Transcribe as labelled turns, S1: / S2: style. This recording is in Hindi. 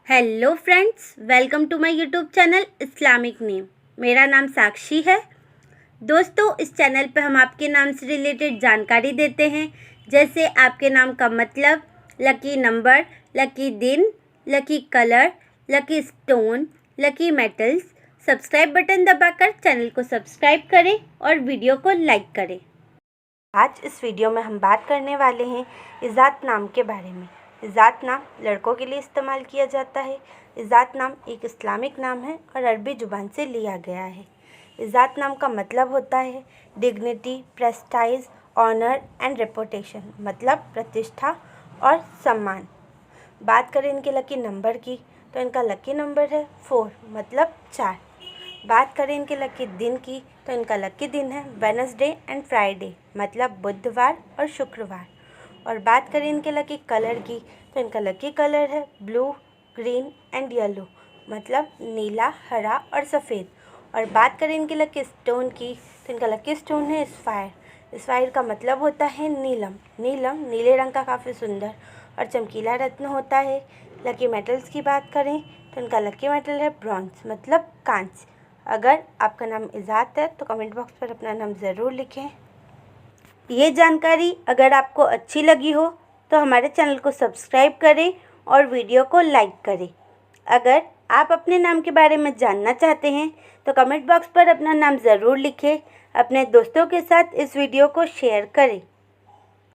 S1: Hello friends, welcome to my YouTube channel Islamic name. मेरा नाम साक्षी है। दोस्तों, इस चैनल पे हम आपके नाम से रिलेटेड जानकारी देते हैं, जैसे आपके नाम का मतलब, लकी नंबर, लकी दिन, lucky colour, lucky stone, lucky metals. Subscribe button दबाकर चैनल को सब्सक्राइब करें और वीडियो को लाइक करें। आज इस वीडियो में हम बात करने वाले हैं इज़ात नाम के बारे में। इज़ात नाम लड़कों के लिए इस्तेमाल किया जाता है। इज़ात नाम एक इस्लामिक नाम है और अरबी ज़ुबान से लिया गया है। इज़ात नाम का मतलब होता है dignity, prestige, honour and reputation, मतलब प्रतिष्ठा और सम्मान। बात करें इनके लकी नंबर की, तो इनका लकी नंबर है 4, मतलब 4। बात करें इनके लकी दिन की, तो इनका लकी दिन है वेडनेसडे एंड फ्राइडे, मतलब बुधवार और शुक्रवार। और बात करें इनके लकी कलर की, तो इनका लकी कलर है ब्लू, ग्रीन एंड येलो, मतलब नीला, हरा और सफ़ेद। और बात करें इनके लकी स्टोन की, तो इनका लकी स्टोन है स्फायर। स्फायर का मतलब होता है नीलम। नीलम नीले रंग का काफ़ी सुंदर और चमकीला रत्न होता है। लकी मेटल्स की बात करें, तो इनका लकी मेटल है ब्रॉन्ज, मतलब कांच। अगर आपका नाम इज़ात है तो कमेंट बॉक्स पर अपना नाम ज़रूर लिखें। ये जानकारी अगर आपको अच्छी लगी हो तो हमारे चैनल को सब्सक्राइब करें और वीडियो को लाइक करें। अगर आप अपने नाम के बारे में जानना चाहते हैं तो कमेंट बॉक्स पर अपना नाम ज़रूर लिखें। अपने दोस्तों के साथ इस वीडियो को शेयर करें।